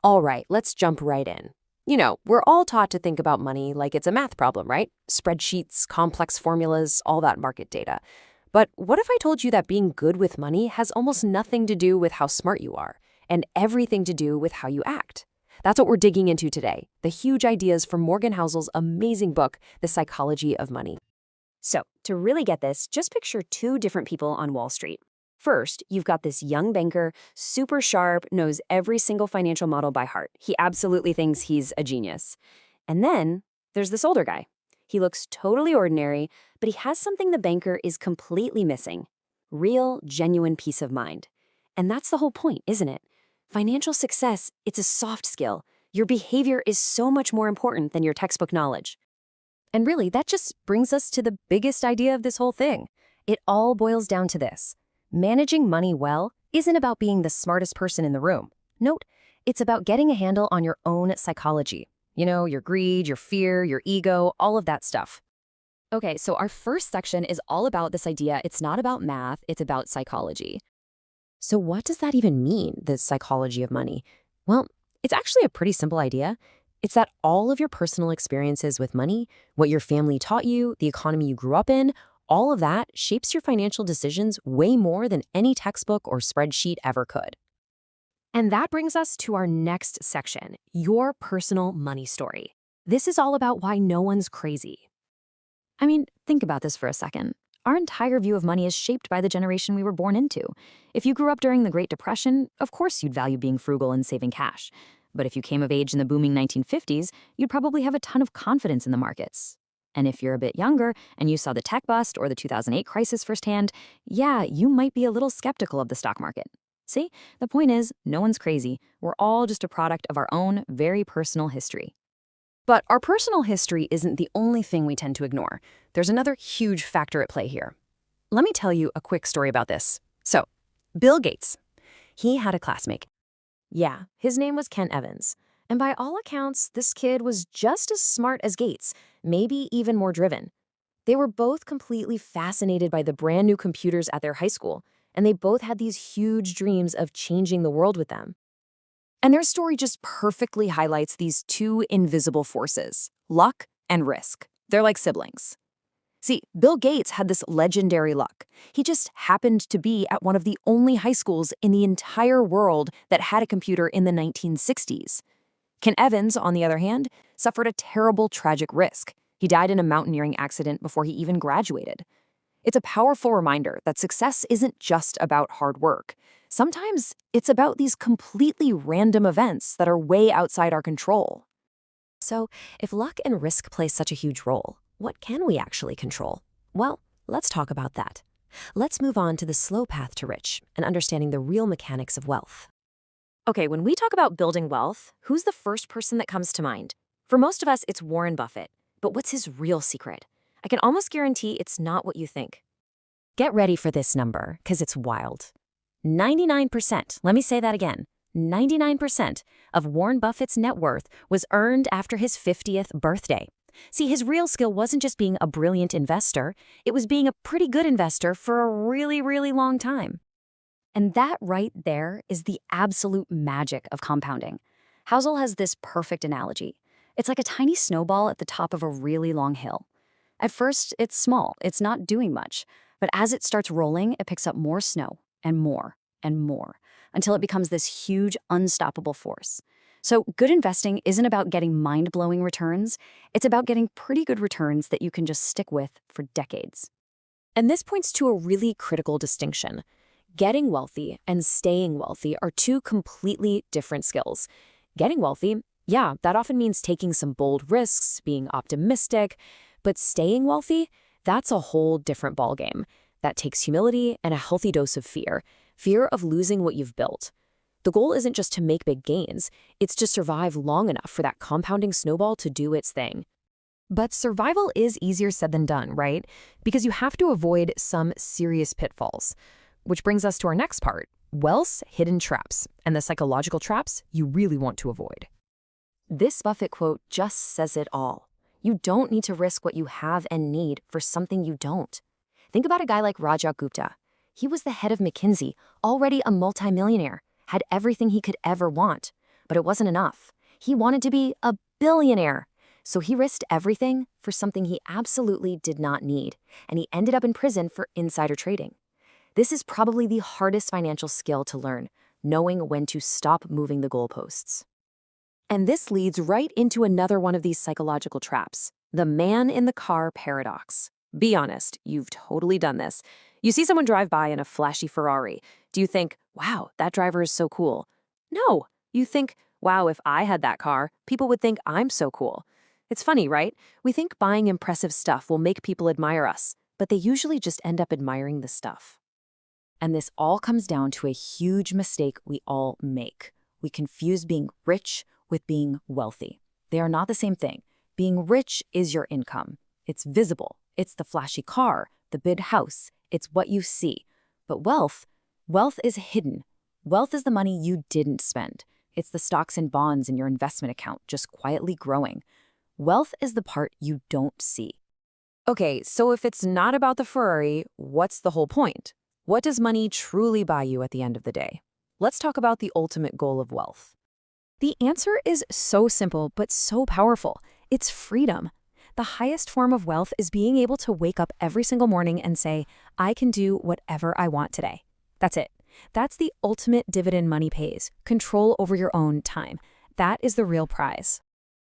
All right, let's jump right in. We're all taught to think about money like it's a math problem, right? Spreadsheets, complex formulas, all that market data. But what if I told you that being good with money has almost nothing to do with how smart you are and everything to do with how you act? That's what we're digging into today, the huge ideas from Morgan Housel's amazing book, The Psychology of Money. So, to really get this, just picture two different people on Wall Street. First, you've got this young banker, super sharp, knows every single financial model by heart. He absolutely thinks he's a genius. And then there's this older guy. He looks totally ordinary, but he has something the banker is completely missing: real, genuine peace of mind. And that's the whole point, isn't it? Financial success, it's a soft skill. Your behavior is so much more important than your textbook knowledge. And really, that just brings us to the biggest idea of this whole thing. It all boils down to this. Managing money well isn't about being the smartest person in the room. Note, it's about getting a handle on your own psychology. Your greed, your fear, your ego, all of that stuff. Okay, so our first section is all about this idea. It's not about math, it's about psychology. So what does that even mean, the psychology of money? Well, it's actually a pretty simple idea. It's that all of your personal experiences with money, what your family taught you, the economy you grew up in, all of that shapes your financial decisions way more than any textbook or spreadsheet ever could. And that brings us to our next section, your personal money story. This is all about why no one's crazy. I mean, think about this for a second. Our entire view of money is shaped by the generation we were born into. If you grew up during the Great Depression, of course you'd value being frugal and saving cash. But if you came of age in the booming 1950s, you'd probably have a ton of confidence in the markets. And if you're a bit younger and you saw the tech bust or the 2008 crisis firsthand, yeah, you might be a little skeptical of the stock market. See, the point is, no one's crazy. We're all just a product of our own very personal history. But our personal history isn't the only thing we tend to ignore. There's another huge factor at play here. Let me tell you a quick story about this. So, Bill Gates. He had a classmate. Yeah, his name was Ken Evans. And by all accounts, this kid was just as smart as Gates, maybe even more driven. They were both completely fascinated by the brand new computers at their high school, and they both had these huge dreams of changing the world with them. And their story just perfectly highlights these two invisible forces, luck and risk. They're like siblings. See, Bill Gates had this legendary luck. He just happened to be at one of the only high schools in the entire world that had a computer in the 1960s. Ken Evans, on the other hand, suffered a terrible, tragic risk. He died in a mountaineering accident before he even graduated. It's a powerful reminder that success isn't just about hard work. Sometimes it's about these completely random events that are way outside our control. So, if luck and risk play such a huge role, what can we actually control? Well, let's talk about that. Let's move on to the slow path to rich and understanding the real mechanics of wealth. Okay, when we talk about building wealth, who's the first person that comes to mind? For most of us, it's Warren Buffett. But what's his real secret? I can almost guarantee it's not what you think. Get ready for this number, because it's wild. 99%, let me say that again, 99% of Warren Buffett's net worth was earned after his 50th birthday. See, his real skill wasn't just being a brilliant investor, it was being a pretty good investor for a really, really long time. And that right there is the absolute magic of compounding. Housel has this perfect analogy. It's like a tiny snowball at the top of a really long hill. At first, it's small, it's not doing much, but as it starts rolling, it picks up more snow and more, until it becomes this huge, unstoppable force. So good investing isn't about getting mind-blowing returns, it's about getting pretty good returns that you can just stick with for decades. And this points to a really critical distinction. Getting wealthy and staying wealthy are two completely different skills. Getting wealthy, yeah, that often means taking some bold risks, being optimistic, but staying wealthy, that's a whole different ballgame. That takes humility and a healthy dose of fear of losing what you've built. The goal isn't just to make big gains, it's to survive long enough for that compounding snowball to do its thing. But survival is easier said than done, right? Because you have to avoid some serious pitfalls. Which brings us to our next part, wealth's hidden traps, and the psychological traps you really want to avoid. This Buffett quote just says it all. You don't need to risk what you have and need for something you don't. Think about a guy like Rajat Gupta. He was the head of McKinsey, already a multimillionaire, had everything he could ever want. But it wasn't enough. He wanted to be a billionaire. So he risked everything for something he absolutely did not need, and he ended up in prison for insider trading. This is probably the hardest financial skill to learn, knowing when to stop moving the goalposts. And this leads right into another one of these psychological traps, the man in the car paradox. Be honest, you've totally done this. You see someone drive by in a flashy Ferrari. Do you think, wow, that driver is so cool? No, you think, wow, if I had that car, people would think I'm so cool. It's funny, right? We think buying impressive stuff will make people admire us, but they usually just end up admiring the stuff. And this all comes down to a huge mistake we all make. We confuse being rich with being wealthy. They are not the same thing. Being rich is your income. It's visible. It's the flashy car, the big house. It's what you see. But wealth is hidden. Wealth is the money you didn't spend. It's the stocks and bonds in your investment account just quietly growing. Wealth is the part you don't see. Okay, so if it's not about the Ferrari, what's the whole point? What does money truly buy you at the end of the day? Let's talk about the ultimate goal of wealth. The answer is so simple, but so powerful. It's freedom. The highest form of wealth is being able to wake up every single morning and say, I can do whatever I want today. That's it. That's the ultimate dividend money pays, control over your own time. That is the real prize.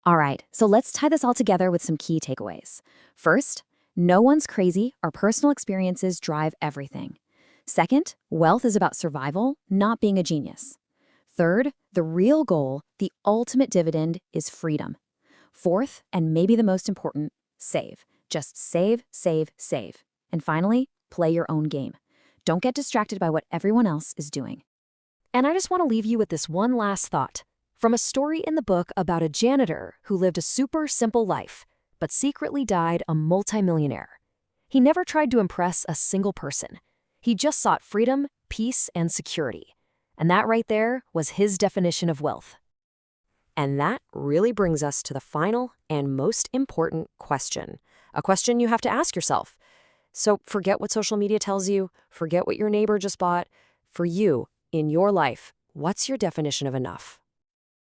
All right, so let's tie this all together with some key takeaways. First, no one's crazy. Our personal experiences drive everything. Second, wealth is about survival, not being a genius. Third, the real goal, the ultimate dividend, is freedom. Fourth, and maybe the most important, save. Just save, save, save. And finally, play your own game. Don't get distracted by what everyone else is doing. And I just want to leave you with this one last thought. From a story in the book about a janitor who lived a super simple life, but secretly died a multimillionaire. He never tried to impress a single person. He just sought freedom, peace, and security. And that right there was his definition of wealth. And that really brings us to the final and most important question. A question you have to ask yourself. So forget what social media tells you, forget what your neighbor just bought. For you, in your life, what's your definition of enough?